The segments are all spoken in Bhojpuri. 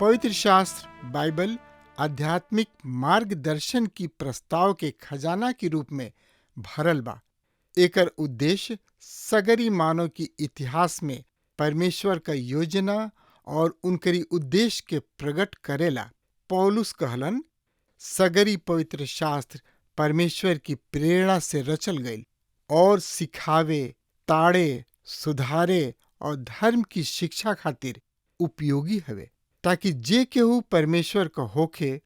पवित्र शास्त्र बाइबल आध्यात्मिक मार्गदर्शन की प्रस्ताव के खजाना के रूप में भरल बा। एकर उद्देश्य सगरी मानव की इतिहास में परमेश्वर का योजना और उनकरी उद्देश्य के प्रकट करेला। पौलुस कहलन, सगरी पवित्र शास्त्र परमेश्वर की प्रेरणा से रचल गईल और सिखावे, ताड़े, सुधारे और धर्म की शिक्षा खातिर उपयोगी हवे, ताकि जे केहू परमेश्वर का होखे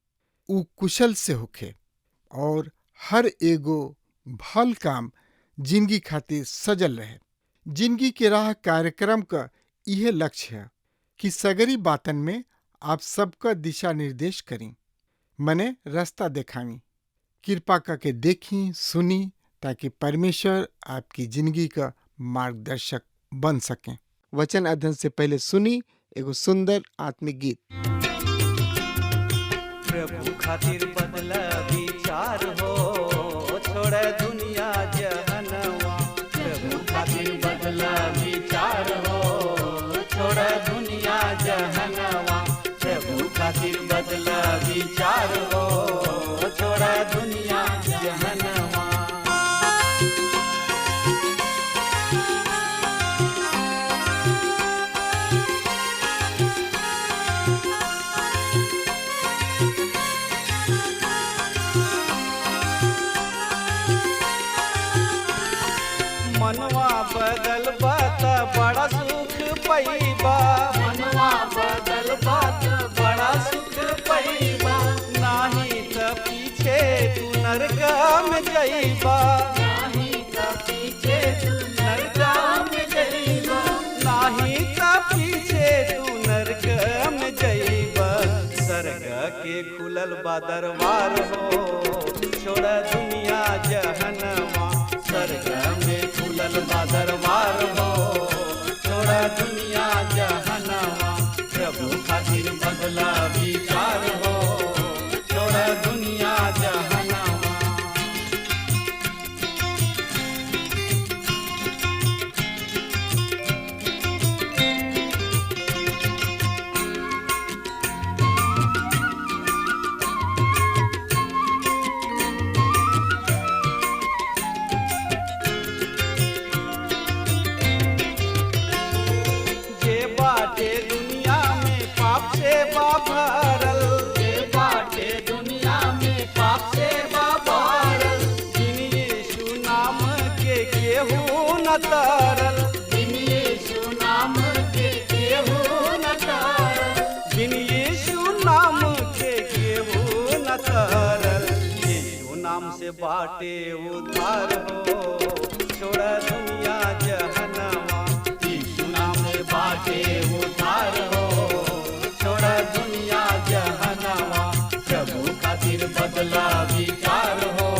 उ कुशल से होखे और हर एगो भल काम जिंदगी खातिर सजल रहे। जिंदगी के राह कार्यक्रम का यह लक्ष्य है कि सगरी बातन में आप सबका दिशा निर्देश करी, मने रास्ता दिखावी। कृपा करके देखी, सुनी, ताकि परमेश्वर आपकी जिंदगी का मार्गदर्शक बन सके। वचन अध्ययन से पहले सुनी एगो सुंदर आत्मिक गीत। प्रभु खातिर बदला विचार हो, छोड़ दुनिया जहनवा। प्रभु खातिर बदला विचार हो, छोड़ दुनिया जहनवा। प्रभु खातिर बदला विचार हो, छोड़ दुनिया जहनवा। मनवा बदल बात बड़ा सुख पैबा। मनवा बदल बात बड़ा सुख पैबा। नाही त पीछे तू नरक में जइबा। नाही त पीछे तू नरक में जइबा। नाही त पीछे तू नरक में जइबा। स्वर्ग के खुलल बा दरबार हो, छोड़ दुनिया जहनवा। स्वर्ग में खुलल बा दरबार हो, छोड़ दुनिया जहनवा। प्रभु खातिर बदला विचार हो, छोड़ दुनिया जहनवा। भरल जे बाटे दुनिया में पाप से भरल। बिन यीशु नाम के केहू न तरल। बिन यीशु नाम के केहू न तरल। बिन यीशु नाम के केहू न तरल। यीशु नाम से बाटे उद्धार हो, छोड़ दुनिया जहनवा। यीशु नाम से बाटे उद्धार हो, छोड़ दुनिया जहनवा। प्रभु खातिर बदला विचार हो,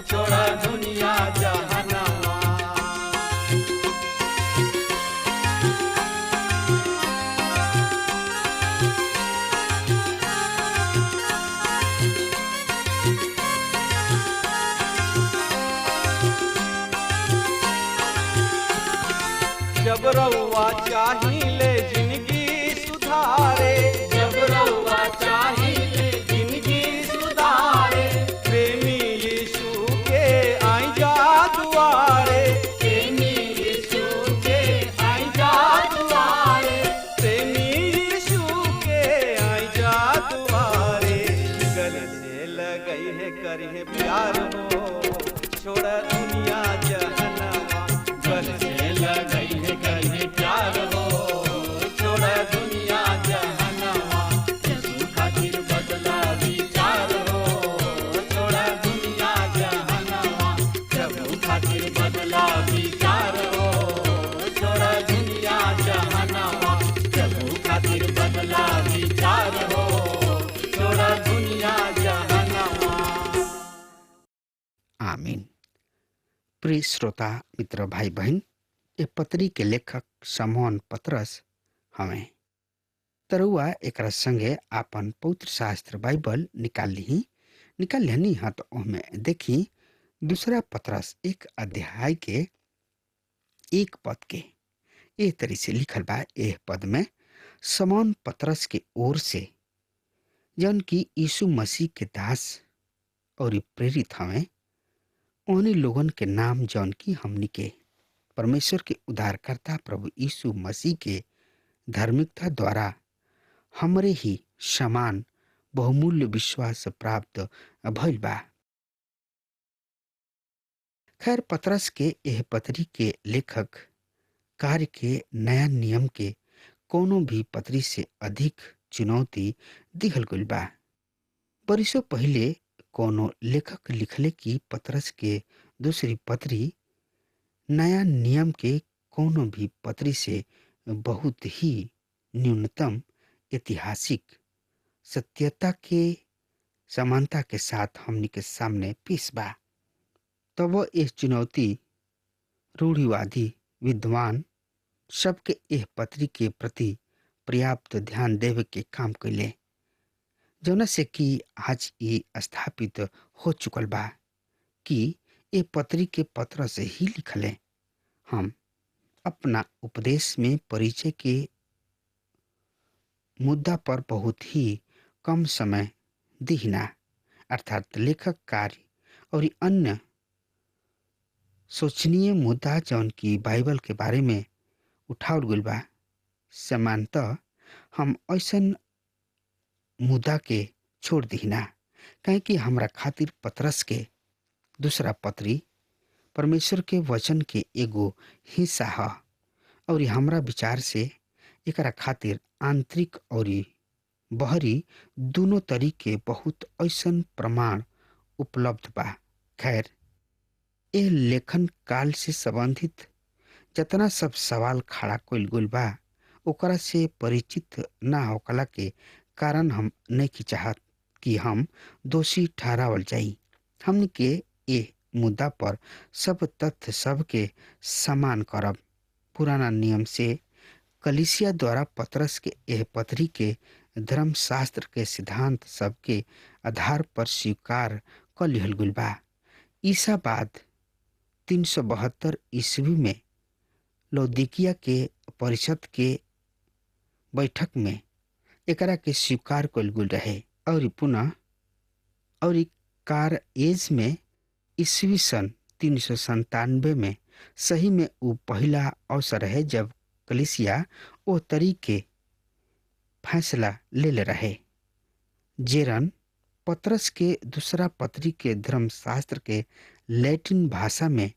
छोड़ दुनिया जहनवा। जब रउआ चाहिले जिंदगी सुधारे। जब रउआ चाहिले जिंदगी सुधारे। प्रेमी यीशु के आई जा दुआरे। प्रेमी यीशु के आई जा दुआरे। प्रेमी यीशु के आई जा दुआरे। गले से लगई है करिए प्यार हो, छोड़ दुनिया जहनवा। गले से लगई है करिए प्यार हो, छोड़ दुनिया जहनवा। यीशु खातिर बदला विचार हो, छोड़ दुनिया जहनवा। प्रभु खातिर बदला विचार हो, छोड़ दुनिया प्रिय श्रोता मित्र भाई बहन, ए पत्री के लेखक समौन पतरस हमें तरुआ एक संगे आपन पवित्र शास्त्र बाइबल निकाल लिहनी हाँ तो ओहमे देखी दूसरा पतरस एक अध्याय के एक पद के ए तरी से लिखल बा। एह पद में समौन पतरस के ओर से जौन की यीशु मसीह के दास और प्रेरित हमें उन्हीं लोगन के नाम जौन की हमनी के परमेश्वर के उद्धारकर्ता प्रभु यीशु मसीह के धार्मिकता द्वारा हमरे ही समान बहुमूल्य विश्वास प्राप्त भइल बा। खैर पतरस के यह पत्री के लेखक कार्य के नया नियम के कोनो भी पत्री से अधिक चुनौती दिहल गइल बा। बरिसों पहले कोनो लेखक लिखले कि पतरस के दूसरी पत्री नया नियम के कोनो भी पत्री से बहुत ही न्यूनतम ऐतिहासिक सत्यता के समानता के साथ हमनी के सामने पेश बा। तब वो इस चुनौती रूढ़िवादी विद्वान सबके एह पत्री के प्रति पर्याप्त ध्यान देवे के काम कैले, जौना से कि आज ये स्थापित हो चुकल बा कि ये पत्री के पत्र से ही लिखले हम अपना उपदेश में परिचय के मुद्दा पर बहुत ही कम समय दिहिना, अर्थात लेखक कार्य और अन्य सोचनीय मुद्दा जौन की बाइबल के बारे में उठावल गइल बा, समानतः हम ऐसन मुद्दा के छोड़ दिहिना, काहे कि हमरा खातिर पतरस के दूसरा पत्री परमेश्वर के वचन के एगो हिस्सा है और हमरा विचार से एकरा खातिर आंतरिक और बहरी दोनों तरीके बहुत ऐसन प्रमाण उपलब्ध बा। खैर ए लेखन काल से संबंधित जतना सब सवाल खड़ा कइल गइल बा ओकरा से परिचित ना होकला के कारण हम नहीं चाहत कि हम दोषी ठहरावल जाई। हमनी के ए मुद्दा पर सब तथ्य सब के समान करब। पुराना नियम से कलीसिया द्वारा पतरस के यह पत्री के धर्मशास्त्र के सिद्धांत सब के आधार पर स्वीकार कर लिहल गइल बा। ईसा बाद 372 ईस्वी में लौदीकिया के परिषद के बैठक में एकरा के स्वीकार कइल गइल रहे और पुनः और कार एज में ईस्वी सन 397 में सही में वो पहला अवसर है जब कलीसिया ओ तरीके फैसला ले रहे। जेरन पतरस के दूसरा पत्री के धर्मशास्त्र के लैटिन भाषा में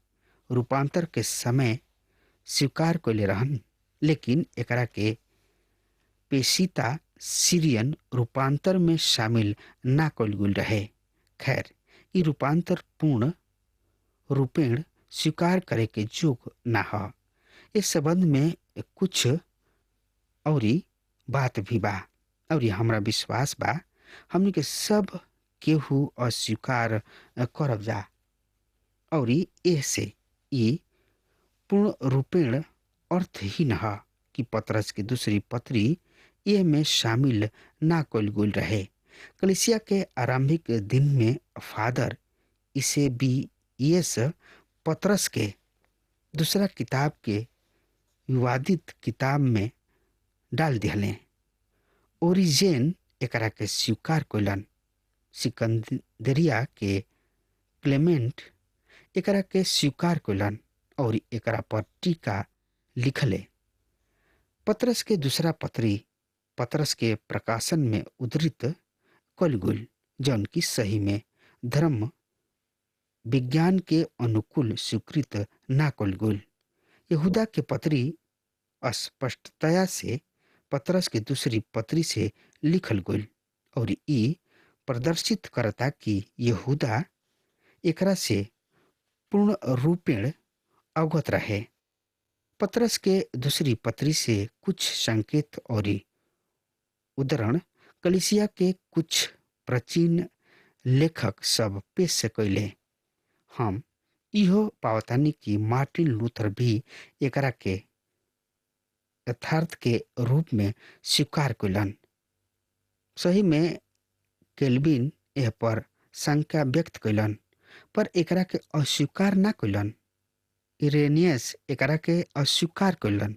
रूपांतर के समय स्वीकार कैले रहन, लेकिन एकरा के पेशीता सीरियन रूपांतर में शामिल ना कइल गइल रहे। खैर ये रूपांतर पूर्ण रूपेण स्वीकार करे के जोग ना ह। इस संबंध में कुछ और बात भी बा और हमरा विश्वास बा हमनी के सब केहू अस्वीकार करब जा और ऐसे ये पूर्ण रूपेण अर्थहीन है कि पतरस की दूसरी पत्री ये में शामिल ना कइल गइल रहे। कलीसिया के आरंभिक दिन में फादर इसे भी यस पतरस के दूसरा किताब के विवादित किताब में डाल दिहले। ओरिजेन एकरा के स्वीकार कइलन। सिकंदरिया के क्लेमेंट एकरा के स्वीकार कइलन और एकरा पर टीका लिखले। पतरस के दूसरा पत्री पतरस के प्रकाशन में उद्धृत कइल गइल, जौन की सही में धर्म विज्ञान के अनुकूल स्वीकृत ना कइल गइल। यहूदा के पत्री स्पष्टतया से पतरस के दूसरी पत्री से लिखल गइल और ई प्रदर्शित करता कि यहूदा एकरा से पूर्ण रूपेण अवगत रहे। पतरस के दूसरी पत्री से कुछ संकेत और उदाहरण कलीसिया के कुछ प्राचीन लेखक सब पेश कैले। हम इहो पावतानी कि मार्टिन लूथर भी एकरा के यथार्थ के रूप में स्वीकार कैलन। सही में केल्विन यह पर शंका व्यक्त कैलन, पर एकरा के अस्वीकार ना कैलन। इरेनियस एकरा के अस्वीकार कैलन।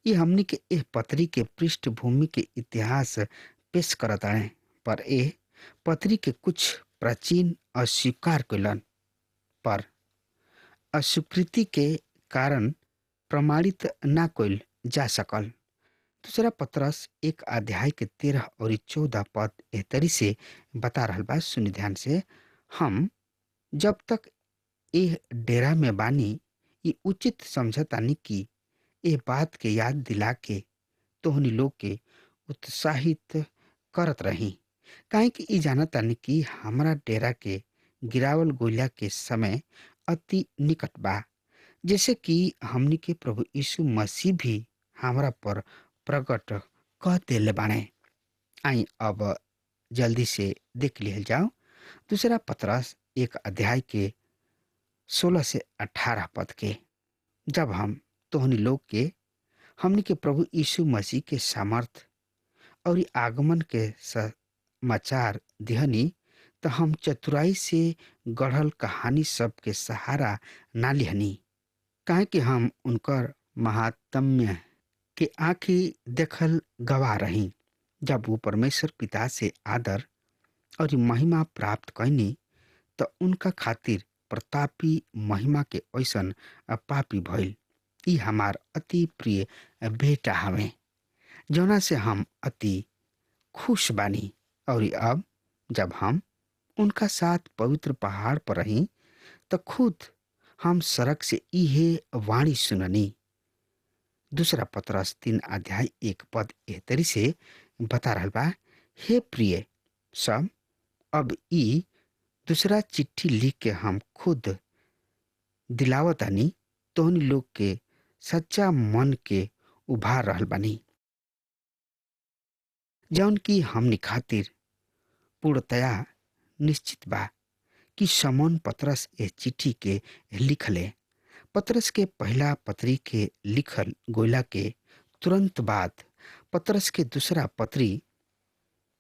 ये हमनी के एह पत्री के पृष्ठभूमि के इतिहास पेश करत आए, पर एह पत्री के कुछ प्राचीन अस्वीकार कैलन, पर अस्वीकृति के कारण प्रमाणित ना कैल जा सकल। दूसरा पत्रस 1 अध्याय के 13 और 14 पद एह तरी से बता रहल बा। सुनि ध्यान से। हम जब तक एह डेरा में बानी ये उचित समझतानी कि एह बात के याद दिला के तोहनी लोग के उत्साहित करत रही, काहे कि ई जानतानी कि हमरा डेरा के गिरावल गोइला के समय अति निकट बा, जैसे कि हमनी के प्रभु यीशु मसीह भी हमरा पर प्रकट कह देले बाणे। आई अब जल्दी से देख लिहल जाओ। दूसरा पत्रस 1 अध्याय के 16 से 18 पद के। जब हम तोहनी लोग के हमनी के प्रभु यीशु मसीह के सामर्थ और ई आगमन के समाचार दिहनी, तो हम चतुराई से गढ़ल कहानी सब के सहारा ना लिहनी, काहे कि हम उनकर महात्म्य के आँखी देखल गवाह रही। जब वो परमेश्वर पिता से आदर और महिमा प्राप्त कैनी, तो उनका खातिर प्रतापी महिमा के ऐसन पापी भइल। ई हमार अति प्रिय बेटा हवे, जौना से हम अति खुश बानी। और अब जब हम उनका साथ पवित्र पहाड़ पर रही, तो खुद हम सड़क से इहे वाणी सुननी। दूसरा पत्रस 3 अध्याय 1 पद एह तरी से बता रहल बा। हे प्रिय सब, अब ई दूसरा चिट्ठी लिख के हम खुद दिलावतानी तोहनी लोग के सच्चा मन के उभार रहल बानी, जौन की हमनी खातिर पूर्णतया निश्चित बा कि समौन पत्रस ए चिट्ठी के लिखले। पत्रस के पहला पत्री के लिखल गोइला के तुरंत बाद पत्रस के दूसरा पत्री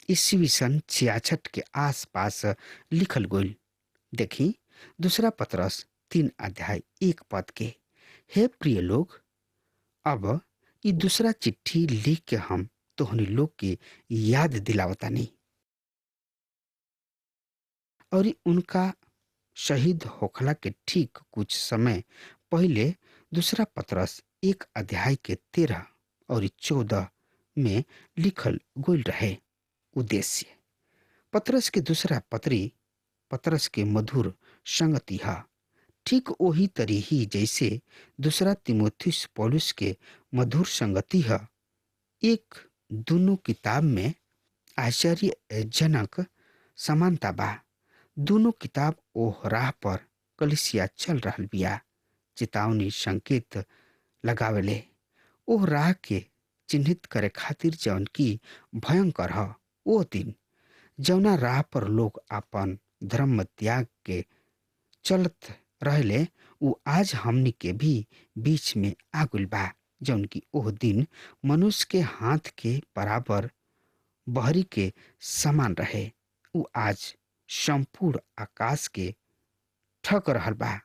ईस्वी सन 66 के आसपास लिखल गोइल। देखी दूसरा पत्रस 3 अध्याय 1 पद के। हे प्रिय लोग, अब ई दूसरा चिट्ठी लिख के हम तोहनी लोग के याद दिलावतानी और उनका शहीद होखला के ठीक कुछ समय पहले दूसरा पत्रस 1 अध्याय के 13 और 14 में लिखल गोइल रहे। उद्देश्य पत्रस के दूसरा पत्री पत्रस के मधुर संगति है, ठीक वही तरी ही जैसे दूसरा तीमुथियुस पौलुस के मधुर संगति है। एक दोनों किताब में आश्चर्यजनक समानता बा। दोनों किताब ओह राह पर कलिसिया चल रहल बिया, चेतावनी संकेत लगावेले। ओह राह के चिन्हित करे खातिर जौन की भयंकर ह। ओ दिन जौना राह पर लोग अपन धर्म त्याग के चलत रहले, उ आज हमनी के भी बीच में आगुल बा, जौन की ओह दिन मनुष्य के हाथ के बराबर बहरी के समान रहे। उ आज संपूर्ण आकाश के ठक रहल बा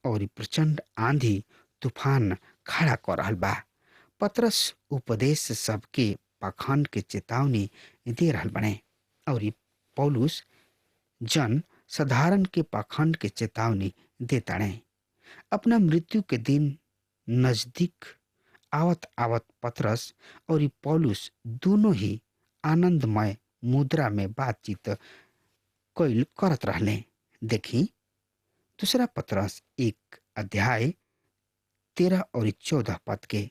और प्रचंड आंधी तूफान खड़ा कर रहल बा। पत्रस उपदेश सबके पाखंड के चेतावनी दे रहल बने और पौलुस जन साधारण के पाखंड के चेतावनी देताड़े। अपना मृत्यु के दिन नजदीक आवत आवत पत्रस और पौलुस दोनों ही आनंदमय मुद्रा में बातचीत कैल करत रहले। देखी दूसरा पत्रस 1 अध्याय 13 और 14 पद के।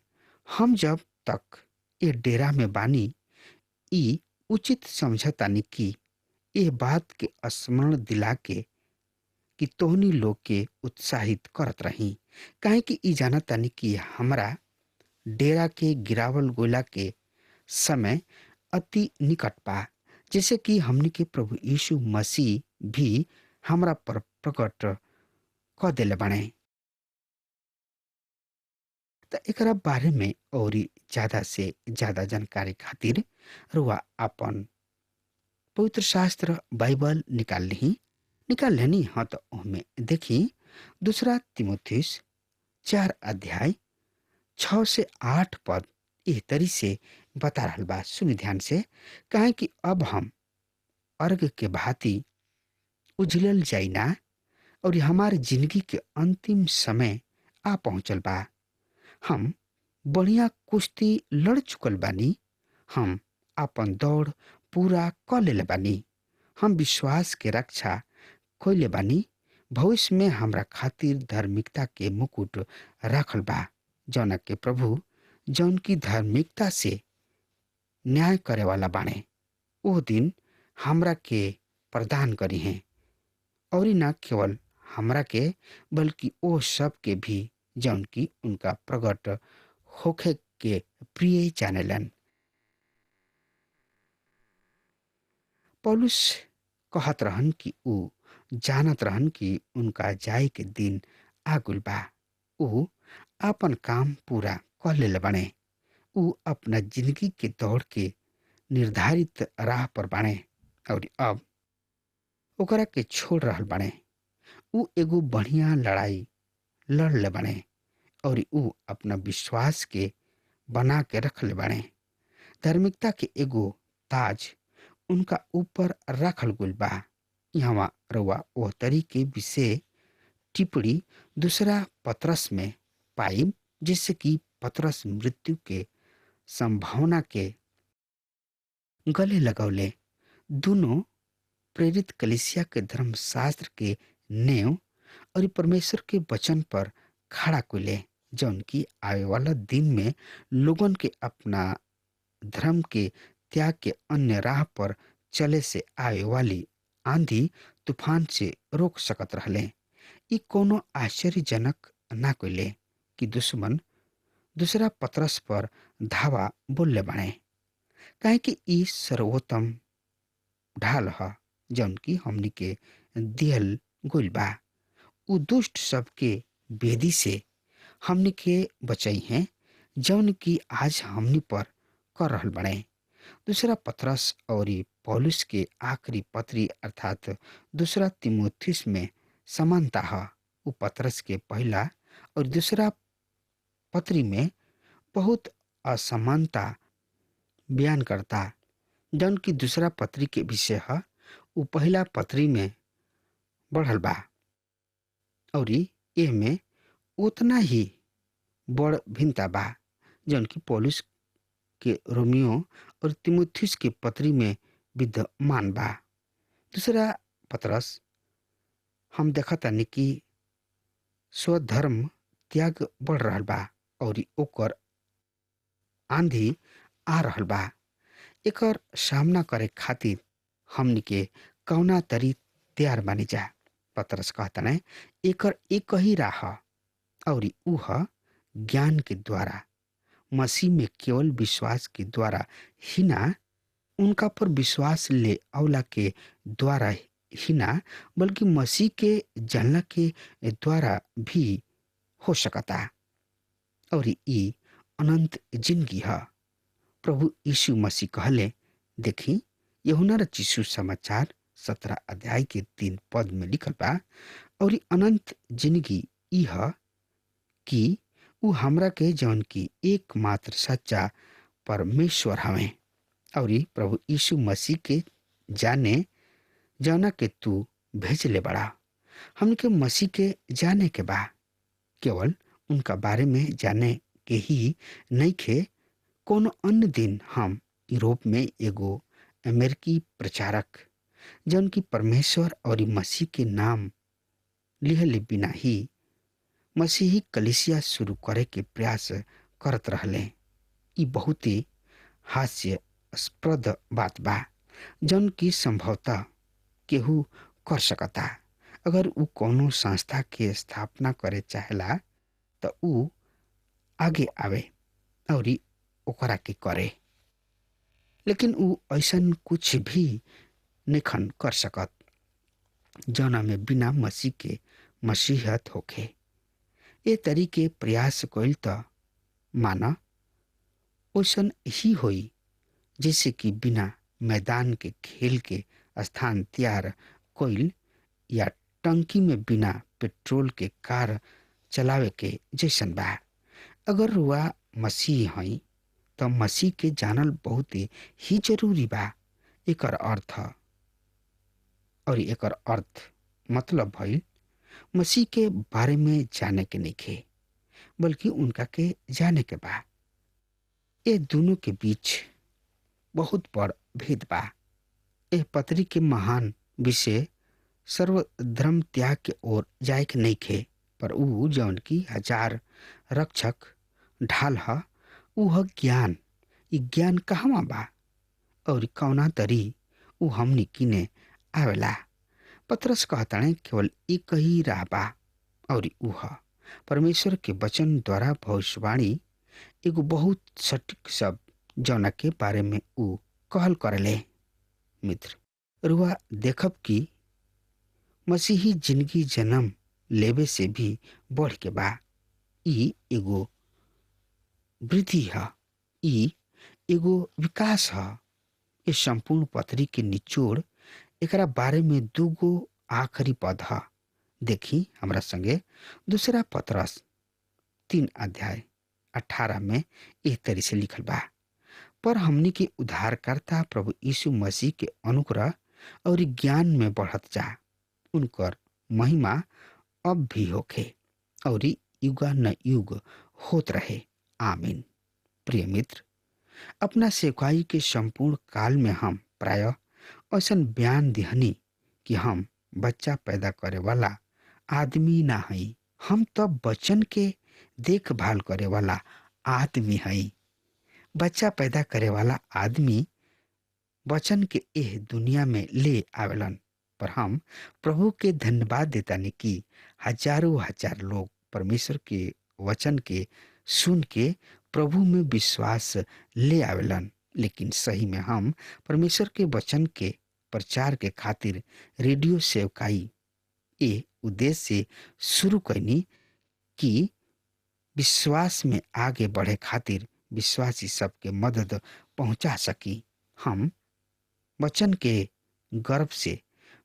हम जब तक ये डेरा में बानी, ई उचित समझतानी कि यह बात के स्मरण दिला के कि तोहनी लोग के उत्साहित करत रही, काहे कि ई जानतानी कि हमरा डेरा के गिरावल गोला के समय अति निकट बा, जैसे कि हमनी के प्रभु यीशु मसीह भी हमरा पर प्रकट क देले बाणे। तो एकरा बारे में और ज्यादा से ज्यादा जानकारी खातिर रुआ अपन पवित्र शास्त्र बाइबल निकाल लेनी। हाँ तो उनमें देखी दूसरा तिमुथियुस 4 अध्याय 6 से 8 पद एह तरी से बता रहा बा। सुनि ध्यान से, काहे कि अब हम अर्घ के भांति उजलल जाई ना और हमारे जिंदगी के अंतिम समय आ पहुंचल बा। हम बढ़िया कुश्ती लड़ चुकल बानी, हम अपन दौड़ पूरा क लेले बानी, हम विश्वास के रक्षा कइले बानी। भविष्य में हमरा खातिर धार्मिकता के मुकुट रखल बा, जौना के प्रभु जौन की धार्मिकता से न्याय करे वाला बाणे ओ दिन हमरा के प्रदान करी हैं। और न केवल हमरा के बल्कि ओ सब के भी जौन की उनका प्रकट होखे के प्रिय जानेलन। पौलुस कहत रहन कि ऊ जानत रहन कि उनका जाए के दिन आगुल बा। ऊ अपन काम पूरा कर लेले बने। ऊ अपना जिंदगी के दौड़ के निर्धारित राह पर बाणे और अब ओकरा के छोड़ रहल बाणे। ऊ एगो बढ़िया लड़ाई लड़ ले बाणे और ऊ अपना विश्वास के बना के रख ले बाणे। धार्मिकता के एगो ताज उनका ऊपर रखल गुल बा। यहाँ रउआ ओह तरी के विषय टिप्पणी दूसरा पत्रस में पाई, जिससे कि पत्रस मृत्यु के संभावना के गले लगौले। दोनों प्रेरित कलीसिया के धर्मशास्त्र के नेव और परमेश्वर के वचन पर खड़ा कुले, जौन की आवे वाला दिन में लोगन के अपना धर्म के त्याग के अन्य राह पर चले से आवे वाली आंधी तूफान से रोक सकत रहले। ई कोनो आश्चर्यजनक ना कोइले कि दुश्मन दूसरा पत्रस पर धावा बोलले बाणे, काहे कि ई सर्वोत्तम ढाल ह जौन की हमनी के दियल गोल बा। उ दुष्ट सबके बेदी से हमनी के बचाई हैं, जौन की आज हमनी पर कर रहल बने। दूसरा पत्रस और पौलुस के आखिरी पत्री अर्थात दूसरा तिमुथियुस में समानता है। उ पत्रस के पहला और दूसरा पत्री में बहुत असमानता बयान करता, जौन की दूसरा पत्री के विषय है उ पहला पत्री में बढ़ल बा और एह में उतना ही बड़ भिन्नता बा जौन की पौलुस के रोमियो और तिमुथियुस के पत्री में विद्यमान बा। दूसरा पत्रस हम देखतानी कि स्वधर्म त्याग बढ़ रहल बा और ओकर आंधी आ रहल बा। एकर सामना करे खातिर हमनी के कौना तरी तैयार बानी जा। पत्रस कहता है एकर एक ही राह और ऊ ज्ञान के द्वारा, मसीह में केवल विश्वास के द्वारा ही ना, उनका पर विश्वास ले अवला के द्वारा ही ना, बल्कि मसीह के जानला के द्वारा भी हो सकता। और ई अनंत जिंदगी है। प्रभु यीशु मसीह कहले, देखी यूहन्ना रचित सुसमाचार 17 अध्याय के 3 पद में लिखल बा, और ई अनंत जिंदगी ई है कि उ हमरा के जौन की एकमात्र सच्चा परमेश्वर हवे और प्रभु यीशु मसीह के जाने जौना के तू भेजले बड़ा। हमके मसीह के जाने के बा, केवल उनका बारे में जाने के ही नहीं खे। कोनो अन्य दिन हम यूरोप में एगो अमेरिकी प्रचारक जौन की परमेश्वर और मसीह के नाम लिहले बिना ही मसीही कलीसिया शुरू करे के प्रयास करत रहले। ई बहुत ही हास्यास्पद बात बा जौन की संभवतः केहू कर सकता। अगर ऊ कोनो संस्था के स्थापना करे चाहेला तो ऊ आगे आवे और ओकरा के करे, लेकिन ऊ ऐसन कुछ भी निखन कर सकत जौना में बिना मसीह के मसीहत होखे। ए तरीके प्रयास कइल त माना ओसन ही होई जैसे कि बिना मैदान के खेल के स्थान तैयार कोइल या टंकी में बिना पेट्रोल के कार चलावे के जैसन बा। अगर रुआ मसीह हई तो मसीह के जानल बहुत ही जरूरी बा। एकर अर्थ मतलब भइल मसीह के बारे में जाने के नइखे बल्कि उनका के जाने के बा। ये दोनों के बीच बहुत बड़ भेद बा। एह पत्री के महान विषय सर्वधर्म त्याग के ओर जाए के नइखे, पर ऊ जौन की हजार रक्षक ढाल ह ऊ ह ज्ञान। ई ज्ञान कहवा बा और कौना तरी ऊ हमनी किने आवेला। पतरस कहताणे केवल एक ही राह बा और ऊ ह परमेश्वर के वचन द्वारा भविष्यवाणी, एगो बहुत सटीक शब्द जौना के बारे में ऊ कहल करले। मित्र रुआ देखब कि मसीही जिंदगी जन्म लेवे से भी बढ़ के बा। ई एगो वृद्धि है, ई एगो विकास है। इस संपूर्ण पत्री के निचोड़ एकरा बारे में दूगो आखिरी पद है। देखी हमरा संगे दूसरा पतरस 3:18 में इस तरह से लिखल बा, पर हमनी के उद्धारकर्ता प्रभु यीशु मसीह के अनुग्रह और ज्ञान में बढ़त जा, उनकर महिमा अब भी होखे और युगा न युग होत रहे। आमीन। प्रिय मित्र, अपना सेवकाई के संपूर्ण काल में हम प्रायः ऐसन बयान दिहनी कि हम बच्चा पैदा करे वाला आदमी ना हई, हम तो बच्चन के देखभाल करे वाला आदमी हई। बच्चा पैदा करे वाला आदमी बच्चन के एह दुनिया में ले आवेलन, पर हम प्रभु के धन्यवाद देतानी कि हजारों हजार लोग परमेश्वर के वचन के सुन के प्रभु में विश्वास ले आवेलन। लेकिन सही में हम परमेश्वर के वचन के प्रचार के खातिर रेडियो सेवकाई ए उद्देश्य से शुरू कैनी कि विश्वास में आगे बढ़े खातिर विश्वासी सबके मदद पहुंचा सकी। हम वचन के गर्भ से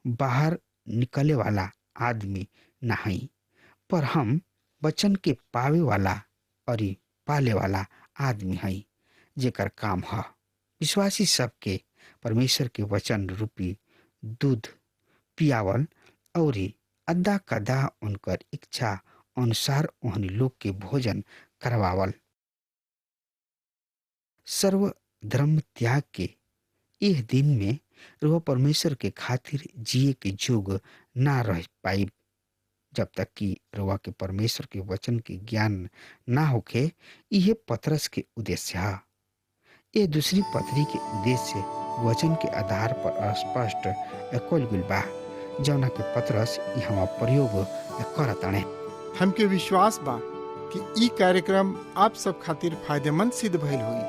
बाहर निकले वाला आदमी नहीं, पर हम वचन के पावे वाला और पाले वाला आदमी हई, जेकर काम है विश्वासी सबके परमेश्वर के वचन रूपी दूध पियावल और अद्दा कदा उनकर इच्छा अनुसार ओहनी लोग के भोजन करवावल। सर्व धर्म त्याग के यह दिन में वह परमेश्वर के खातिर जिए के जोग ना रह पाई जब तक कि रुआ के परमेश्वर के वचन के ज्ञान ना होखे। यह पतरस के उद्देश्य है। ये दूसरी पत्री के उद्देश्य वचन के आधार पर स्पष्ट कइल गइल बा, जौना के पतरस यहाँ प्रयोग करताणे। हमके विश्वास बा कि ई कार्यक्रम आप सब खातिर फायदेमंद सिद्ध भइल हुई।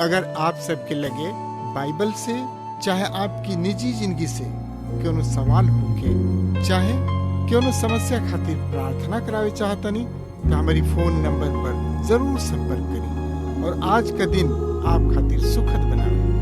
अगर आप सबके लगे बाइबल से चाहे आपकी निजी जिंदगी से कोनो सवाल होके चाहे कोनो समस्या खातिर प्रार्थना करावे चाहतनी तो हमारी फोन नंबर पर जरूर संपर्क करें और आज का दिन आप खातिर सुखद बनावे।